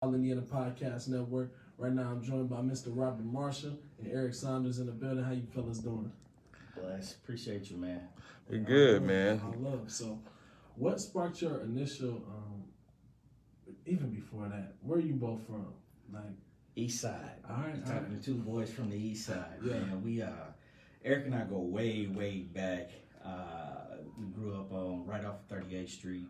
All Indiana Podcast Network. Right now, I'm joined by Mr. Robert Marshall and Eric Saunders in the building. How you fellas doing? Bless. Appreciate you, man. You're good, man. I love it. So, what sparked your initial? Even before that, where are you both from? Like East Side. All right, You're talking to two boys from the East Side. Yeah. Man, we Eric and I go way back. We grew up on right off 38th Street.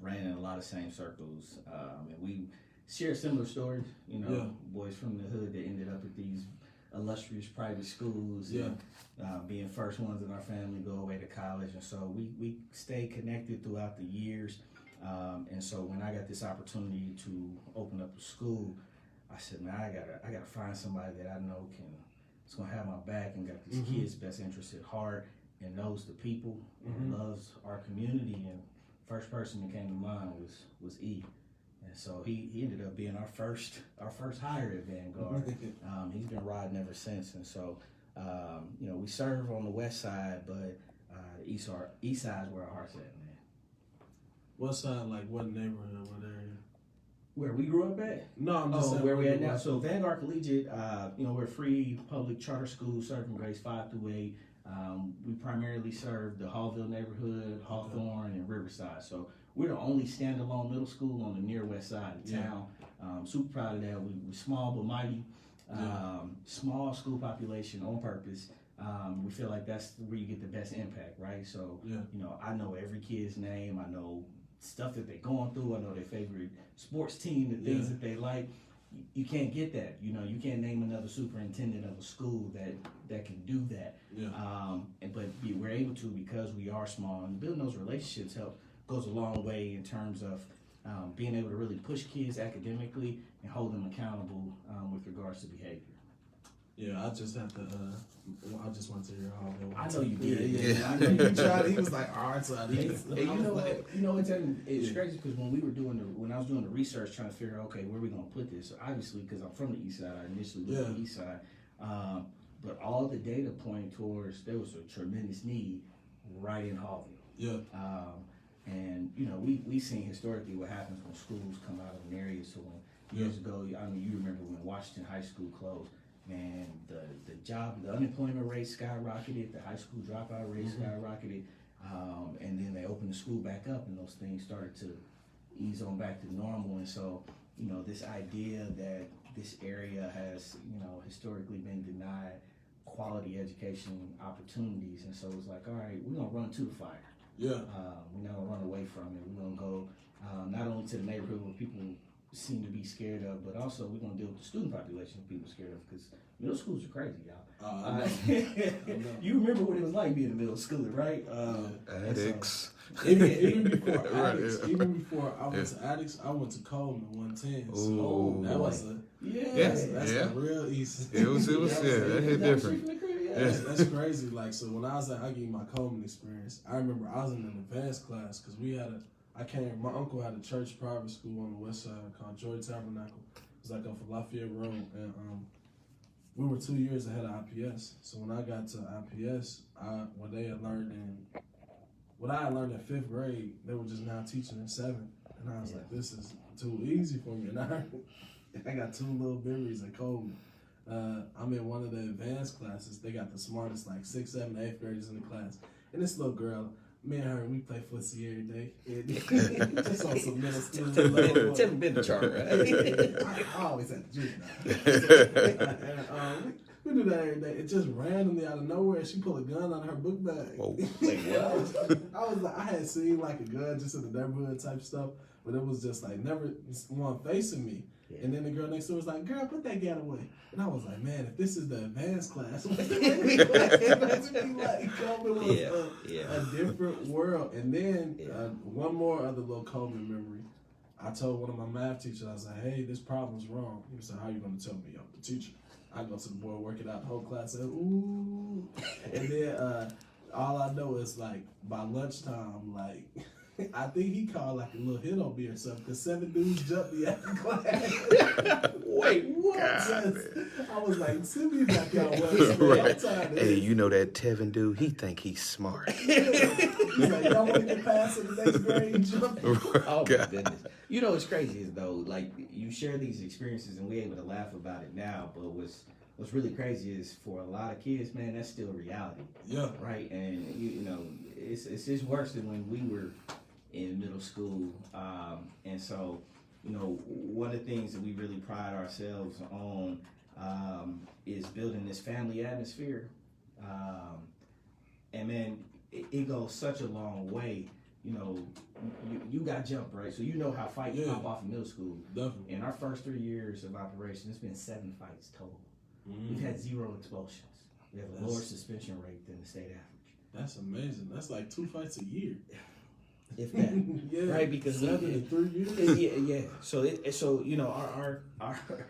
Ran in a lot of same circles. And we share similar stories. You know, Yeah. boys from the hood that ended up at these illustrious private schools. Yeah. And, being first ones in our family go away to college, and so we stay connected throughout the years. And so when I got this opportunity to open up a school, I said, man, I gotta find somebody that I know is gonna have my back and got these kids' best interests at heart and knows the people and loves our community. And first person that came to mind was E. And so he ended up being our first hire at Vanguard. He's been riding ever since. And so we serve on the west side, but east side is where our heart's at, man. what side? Like what neighborhood? What area? Where we grew up at? No, I'm just saying Where we at grew now. up. So Vanguard Collegiate, we're a free public charter school serving grades 5 through 8. We primarily serve the Hallville neighborhood, Hawthorne, and Riverside. So we're the only standalone middle school on the near west side of town. Super proud of that. We're small but mighty. Small school population on purpose. We feel like that's where you get the best impact, right? So, I know every kid's name. I know stuff that they're going through. I know their favorite sports team, the things that they like. You can't get that. You can't name another superintendent of a school that can do that. But we're able to because we are small, and building those relationships goes a long way in terms of being able to really push kids academically and hold them accountable with regards to behavior. Yeah, I just have to. I just went to your Hallville. I know you did. Yeah. I know you tried. He was like, "All right, so I need." It's crazy because when I was doing the research, trying to figure out, okay, where are we gonna put this? So obviously, because I'm from the East Side, I initially lived on the East Side, but all the data pointed towards there was a tremendous need right in Hallville. Yeah. And we seen historically what happens when schools come out of an area. So when years ago, you remember when Washington High School closed. Man, the unemployment rate skyrocketed, the high school dropout rate skyrocketed, and then they opened the school back up, and those things started to ease on back to normal. And so, this idea that this area has, historically been denied quality education opportunities, and so it's like, all right, we're gonna run to the fire. Yeah. We're not gonna run away from it. We're gonna go not only to the neighborhood where people seem to be scared of, but also we're gonna deal with the student population people are scared of, because middle schools are crazy, y'all. You remember what it was like being a middle schooler, right? Addicts. Even before I went to Addicts, I went to Coleman 110. So that was that's the real East. It was that hit different. That's crazy. Like, so when I was I gave you my Coleman experience. I remember I was in an advanced class because my uncle had a church private school on the west side called Joy Tabernacle. It was like off of Lafayette Road, and we were 2 years ahead of IPS. So when I got to IPS, what I had learned in 5th grade, they were just now teaching in 7th, and I was like, this is too easy for me. And I got 2 little berries at Coleman. I'm in one of the advanced classes. They got the smartest, like 6th, 7th, 8th graders in the class, and this little girl. Me and her, we play footsie every day. Just on some middle school level. Tevin been the chart, right? I always had to juke now. And we do that every day. It just randomly out of nowhere, she pulled a gun out of her book bag. Whoa. Like, what? I had seen like a gun just in the neighborhood type stuff, but it was just like never one facing me. Yeah. And then the girl next door was like, "Girl, put that gun away." And I was like, "Man, if this is the advanced class, what the a different world." And then one more other little Coleman memory. I told one of my math teachers, I was like, "Hey, this problem's wrong." He was like, "How are you going to tell me?" I'm the teacher. I go to the board, work it out. The whole class said, "Ooh." And then all I know is like by lunchtime, like I think he called like a little hit on me or something, because 7 dudes jumped me out of class. Wait, what? I was like, send me back out west, man. I'm tired of Hey, this. you know that Tevin dude? He think he's smart. He's like, y'all want to get past in the next grade? Jump. Oh my goodness. You know what's crazy is though, like you share these experiences and we're able to laugh about it now, but what's really crazy is for a lot of kids, man, that's still reality. Yeah. Right? And you know, it's just worse than when we were in middle school. And so, you know, one of the things that we really pride ourselves on is building this family atmosphere. And man, it goes such a long way. You know, you got jumped, right? So you know how fights pop off in middle school. Definitely. In our first 3 years of operation, it's been 7 fights total. We've had 0 expulsions. We have a lower suspension rate than the state average. That's amazing. That's like 2 fights a year. If that, Yeah. right? Because 7 to 3 years. yeah. So you know our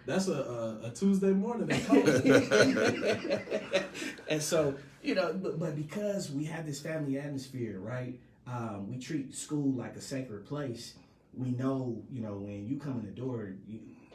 That's a Tuesday morning at college. and so you know, but because we have this family atmosphere, right? We treat school like a sacred place. We know, you know, when you come in the door,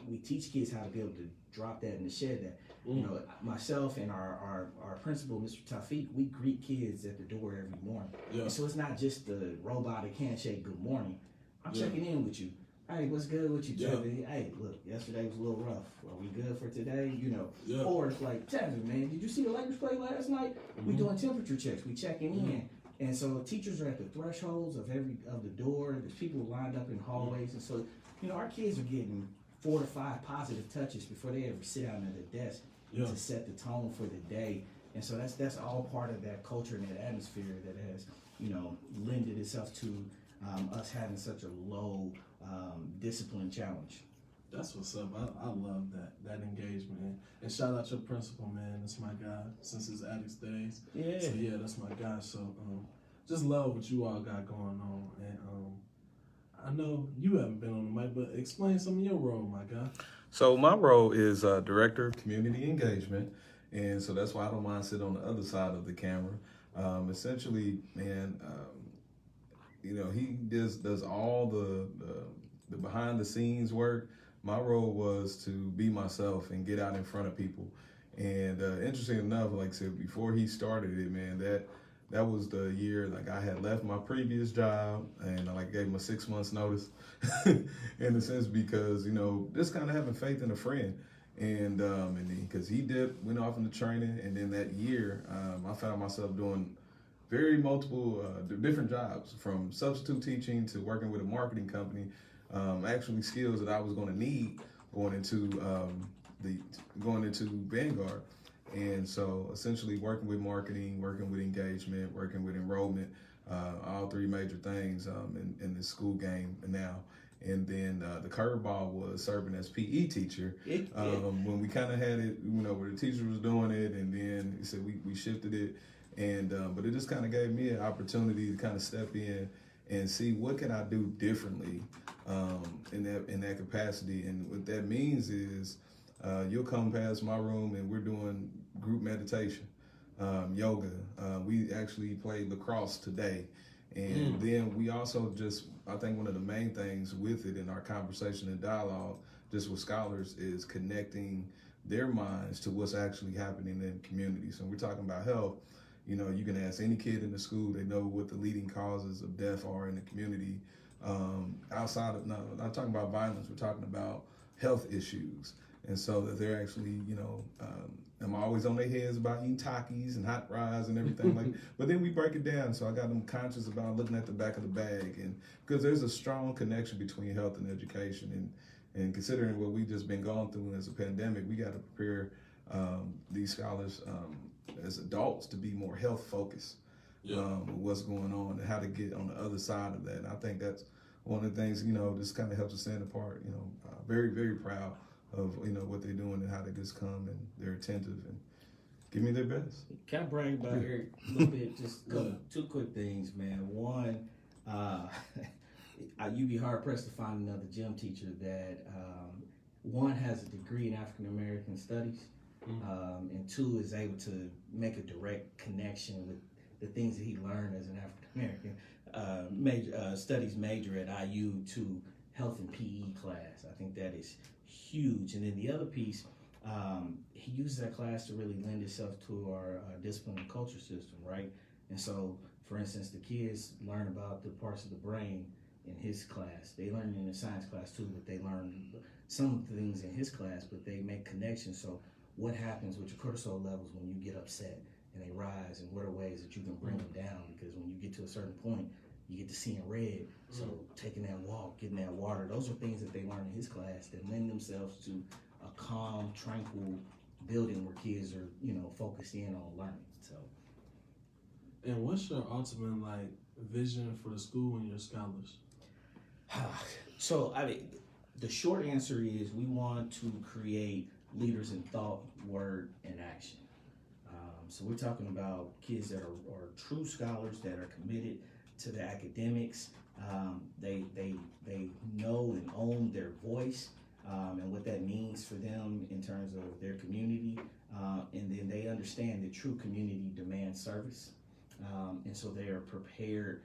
we teach kids how to be able to drop that in the shed. That you know, myself and our principal, Mr. Tafiq, we greet kids at the door every morning. Yeah. And so it's not just the robotic handshake, good morning. I'm checking in with you. Hey, what's good with you, Tevin? Hey, look, yesterday was a little rough. Are we good for today? You know. Yeah. Or it's like, Tevin, man, did you see the Lakers play last night? We doing temperature checks. We checking in. And so teachers are at the thresholds of the door. There's people lined up in hallways. And so, you know, our kids are getting 4 to 5 positive touches before they ever sit down at a desk to set the tone for the day. And so that's all part of that culture and that atmosphere that has, you know, lended itself to us having such a low discipline challenge. That's what's up. I love that engagement. And shout out your principal, man. That's my guy since his Addicts days. Yeah. So yeah, that's my guy. So just love what you all got going on. And I know you haven't been on the mic, but explain some of your role, my guy. So my role is Director of Community Engagement, and so that's why I don't mind sitting on the other side of the camera. Essentially, man, you know, he does all the behind the scenes work. My role was to be myself and get out in front of people. And interesting enough, like I said, before he started it, man, that was the year like I had left my previous job and I like gave him a 6 months notice in a sense because, you know, just kind of having faith in a friend. And because he went off into training, and then that year I found myself doing very multiple different jobs, from substitute teaching to working with a marketing company, actually skills that I was going to need going into Vanguard. And so essentially working with marketing, working with engagement, working with enrollment, all 3 major things in this school game now. And then the curveball was serving as PE teacher when we kind of had it, you know, where the teacher was doing it, and then he said we shifted it, and but it just kind of gave me an opportunity to kind of step in and see what can I do differently in that capacity. And what that means is you'll come past my room and we're doing group meditation, yoga. We actually played lacrosse today. And then we also I think one of the main things with it in our conversation and dialogue, just with scholars, is connecting their minds to what's actually happening in the community. So we're talking about health. You know, you can ask any kid in the school, they know what the leading causes of death are in the community. Not talking about violence, we're talking about health issues. And so that they're actually, you know, I'm always on their heads about eating Takis and hot fries and everything like. But then we break it down, so I got them conscious about looking at the back of the bag, and because there's a strong connection between health and education, and considering what we just been going through as a pandemic, we got to prepare these scholars as adults to be more health focused with what's going on and how to get on the other side of that. And I think that's one of the things, you know, this kind of helps us stand apart. You know, very, very proud of, you know, what they're doing and how they just come and they're attentive and give me their best. Can I brag about Eric a little bit? Just 2 quick things, man. One, you'd be hard pressed to find another gym teacher that one has a degree in African American studies, and 2 is able to make a direct connection with the things that he learned as an African American. studies major at IU to health and PE class. I think that is huge. And then the other piece, he uses that class to really lend itself to our discipline and culture system, right? And so, for instance, the kids learn about the parts of the brain in his class. They learn in the science class too, but they learn some things in his class, but they make connections. So what happens with your cortisol levels when you get upset and they rise, and what are ways that you can bring them down? Because when you get to a certain point, you get to seeing red. So taking that walk, getting that water, those are things that they learn in his class that lend themselves to a calm, tranquil building where kids are, focused in on learning. So. And what's your ultimate vision for the school and your scholars? So the short answer is we want to create leaders in thought, word, and action. So we're talking about kids that are true scholars that are committed to the academics. They know and own their voice and what that means for them in terms of their community. And then they understand that true community demands service. And so they are prepared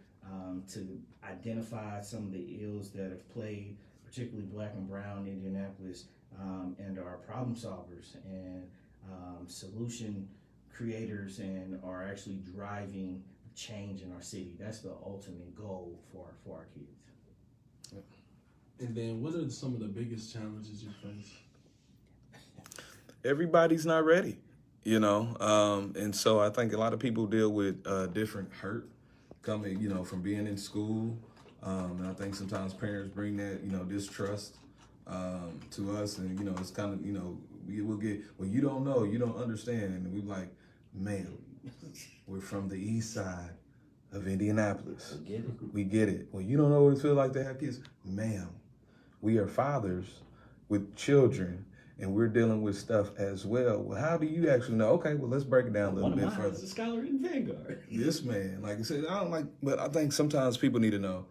to identify some of the ills that have plagued particularly Black and brown Indianapolis, and are problem solvers and solution creators, and are actually driving change in our city. That's the ultimate goal for our kids. And then what are some of the biggest challenges you face? Everybody's not ready, and so I think a lot of people deal with different hurt coming, from being in school. And I think sometimes parents bring that, distrust to us, and, it's kind of, we will get, well, you don't know, you don't understand. And we like, man, we're from the east side of Indianapolis. We get it. Well, you don't know what it feels like to have kids. Ma'am, we are fathers with children, and we're dealing with stuff as well. Well, how do you actually know? Okay, well, let's break it down a little bit further. One of mine is a scholar in Vanguard. This man, like I said, but I think sometimes people need to know,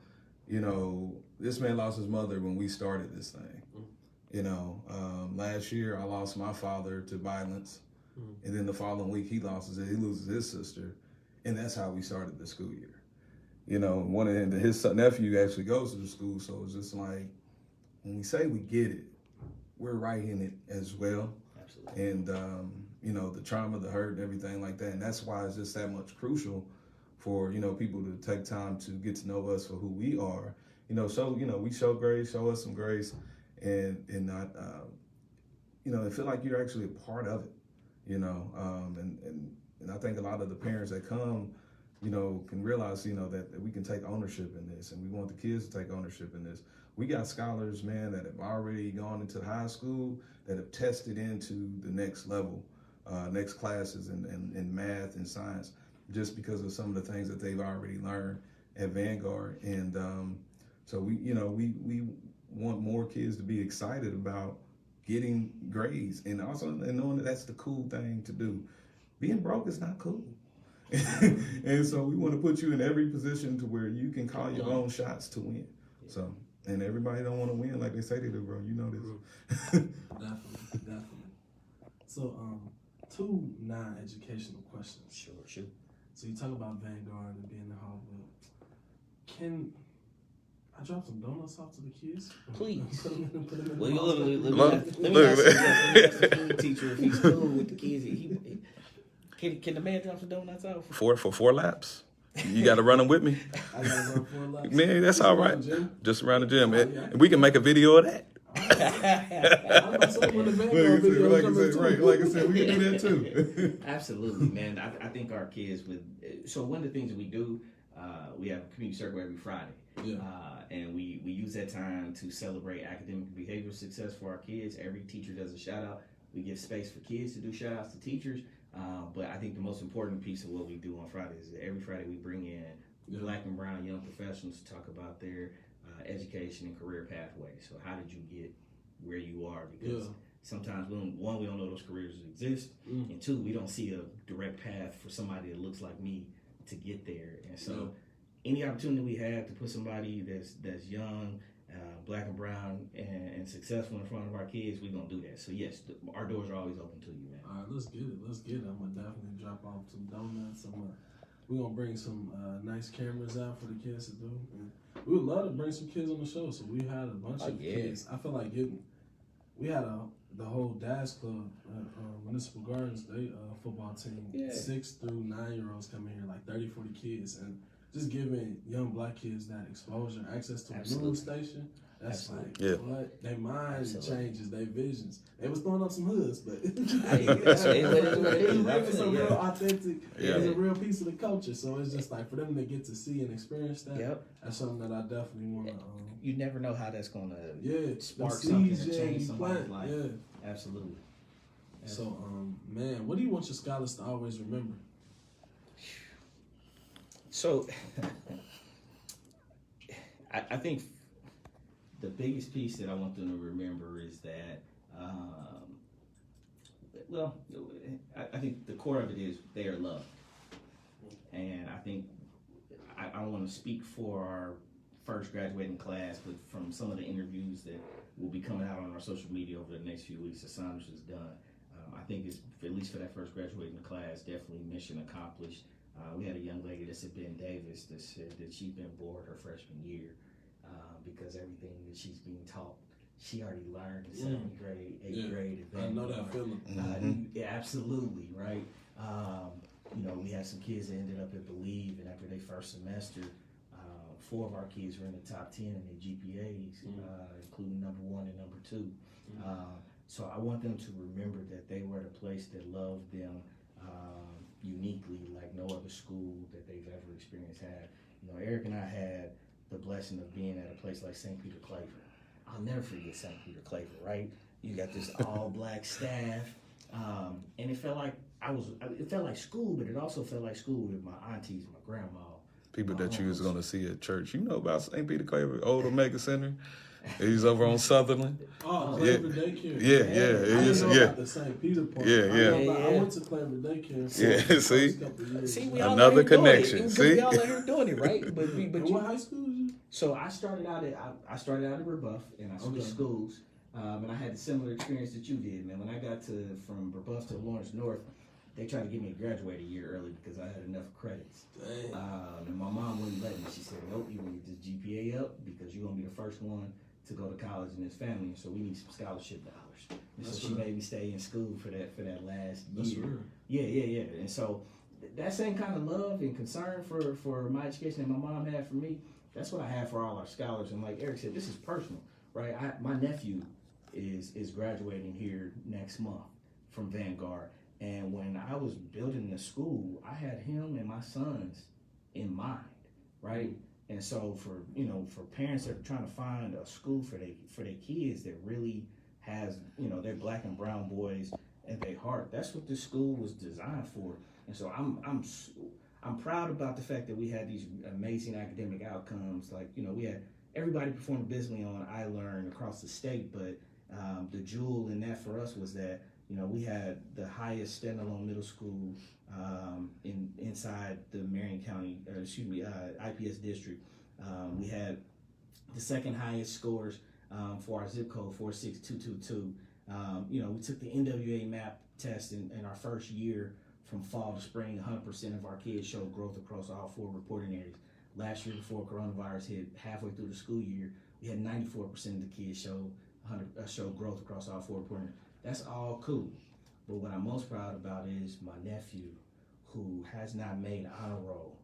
this man lost his mother when we started this thing. Last year I lost my father to violence, and then the following week he loses his sister, and that's how we started the school year. His nephew actually goes to the school, so it's just like, when we say we get it, we're right in it as well. Absolutely. And the trauma, the hurt, and everything like that, and that's why it's just that much crucial for people to take time to get to know us for who we are. So we show grace, show us some grace, and not and feel like you're actually a part of it. And I think a lot of the parents that come, can realize that we can take ownership in this, and we want the kids to take ownership in this. We got scholars, man, that have already gone into high school, that have tested into the next level, next classes in math and science, just because of some of the things that they've already learned at Vanguard. And so we want more kids to be excited about getting grades, and also knowing that that's the cool thing to do. Being broke is not cool. And so we want to put you in every position to where you can call your own shots to win. So, and everybody don't want to win like they say they do, bro. You know this. Definitely. So, 2 non-educational questions. Sure, shoot. So you talk about Vanguard and being in Harvard. Can I drop some donuts off to the kids? Please. Put them in Well, the let me ask the food teacher if he's cool with the kids. Can the man drop some donuts off? For 4 laps. You got to run them with me. I gotta run 4 laps. Man, that's all right. Just around the gym. And we can make a video of that. Like I said, we can do that too. Absolutely, man. I think our kids so one of the things that we do, we have a community circle every Friday. Yeah. And we use that time to celebrate academic and behavioral success for our kids. Every teacher does a shout out. We give space for kids to do shout outs to teachers. But I think the most important piece of what we do on Fridays is that every Friday we bring in Black and brown young professionals to talk about their education and career pathways. So how did you get where you are? Because sometimes, one, we don't know those careers exist, and 2, we don't see a direct path for somebody that looks like me to get there. And so any opportunity we have to put somebody that's young, Black and brown, and successful in front of our kids, we're going to do that. So yes, our doors are always open to you, man. All right, let's get it. I'm going to definitely drop off some donuts. I'm going to we're gonna bring some nice cameras out for the kids to do. And we would love to bring some kids on the show. So we had a bunch of kids. I feel like we had the whole Dash Club at Municipal Gardens, they football team, 6 through 9 year olds coming here, like 30, 40 kids, and just giving young black kids that exposure, access to a news station. That's like what their mind changes, their visions. They was throwing up some hoods, but it's a real authentic. It's a real piece of the culture. So it's just like for them to get to see and experience that. That's something that I definitely want to. You never know how that's gonna spark the something seeds, or change somebody's life. Yeah, absolutely. So man, what do you want your scholars to always remember? So I think the biggest piece that I want them to remember is that, I think the core of it is they are loved. And I think I don't want to speak for our first graduating class, but from some of the interviews that will be coming out on our social media over the next few weeks that Saunders has done, I think it's, at least for that first graduating class, definitely mission accomplished. We had a young lady that said Ben Davis that said that she'd been bored her freshman year because everything that she's being taught, she already learned in 7th grade, 8th grade. I know that feeling. Yeah, absolutely, right? We had some kids that ended up at Believe, and after their first semester, 4 of our kids were in the top 10 in their GPAs, including number 1 and number 2. So I want them to remember that they were at a place that loved them uniquely, like no other school that they've ever experienced had. Eric and I had the blessing of being at a place like St. Peter Claver. I'll never forget St. Peter Claver, right? You got this all-black staff, and it felt like school, but it also felt like school with my aunties and my grandma. People that you was going to see at church. You know about St. Peter Claver, old Omega Center? He's over on Sutherland. Oh, Claver Daycare. Yeah. I didn't know about the St. Peter part. Yeah. I went to Claver Daycare. See, we another connection. We all out here doing it, right? But what high school was you? So I started out at Rebuff, and I switched schools, and I had a similar experience that you did, man. When I got from Rebuff to Lawrence North, they tried to get me to graduate a year early because I had enough credits. And my mom wouldn't let me. She said, nope, you want to get this GPA up because you're going to be the first one to go to college in this family, so we need some scholarship dollars. And so she made me stay in school for that last year. Yeah. And so that same kind of love and concern for my education that my mom had for me, that's what I have for all our scholars. And like Eric said, this is personal, right? My nephew is graduating here next month from Vanguard. And when I was building the school, I had him and my sons in mind, right? And so for parents that are trying to find a school for their kids that really has, their black and brown boys at their heart, that's what this school was designed for. And so I'm proud about the fact that we had these amazing academic outcomes. Like, we had everybody perform abysmally on iLearn across the state, but the jewel in that for us was that we had the highest standalone middle school inside the Marion County, IPS district. We had the second highest scores for our zip code, 46222. We took the NWA MAP test in our first year from fall to spring. 100% of our kids showed growth across all 4 reporting areas. Last year, before coronavirus hit, halfway through the school year, we had 94% of the kids show growth across all 4 reporting areas. That's all cool. But what I'm most proud about is my nephew, who has not made honor roll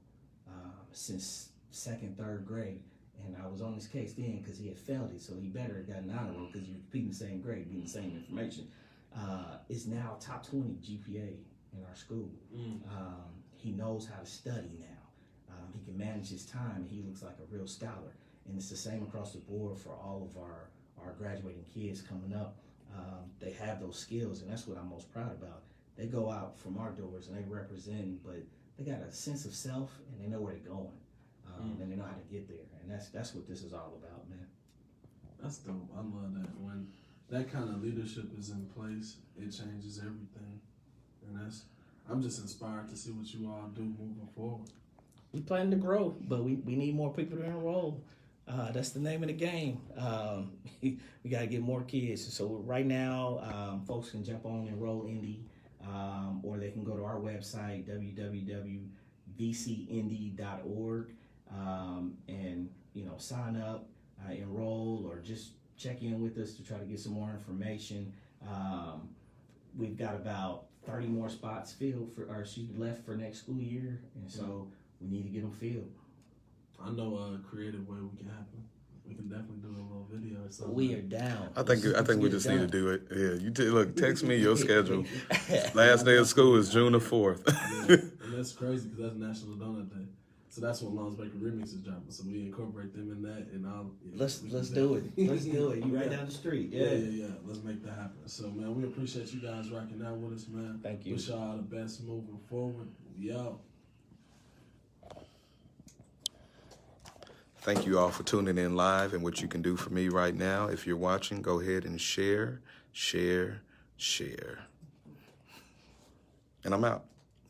since 2nd, 3rd grade. And I was on his case then because he had failed it, so he better have gotten an honor roll because you're repeating the same grade, getting the same information. Is now top 20 GPA in our school. He knows how to study now. He can manage his time, and he looks like a real scholar. And it's the same across the board for all of our graduating kids coming up. They have those skills, and that's what I'm most proud about. They go out from our doors and they represent, but they got a sense of self and they know where they're going, and they know how to get there. And that's what this is all about, man. That's dope. I love that. When that kind of leadership is in place, it changes everything. And I'm just inspired to see what you all do moving forward. We plan to grow, but we need more people to enroll. That's the name of the game. We got to get more kids. So right now, folks can jump on Enroll Indy, or they can go to our website, www.vsd.edu. vcindy.org, and sign up, enroll, or just check in with us to try to get some more information. We've got about 30 more spots left for next school year, and so we need to get them filled. I know a creative way we can happen. We can definitely do a little video or something. We are down. I think we just need to do it. Yeah, look, text me your schedule. Last day of school is June the 4th. Yeah, and that's crazy because that's National Donut Day. So that's when Long's Baker Remix is dropping. So we incorporate them in that, and Let's do it. Let's do it. You right down the street. Yeah. Let's make that happen. So man, we appreciate you guys rocking out with us, man. Thank you. Wish y'all the best moving forward. We out. Thank you all for tuning in live, and what you can do for me right now, if you're watching, go ahead and share. And I'm out.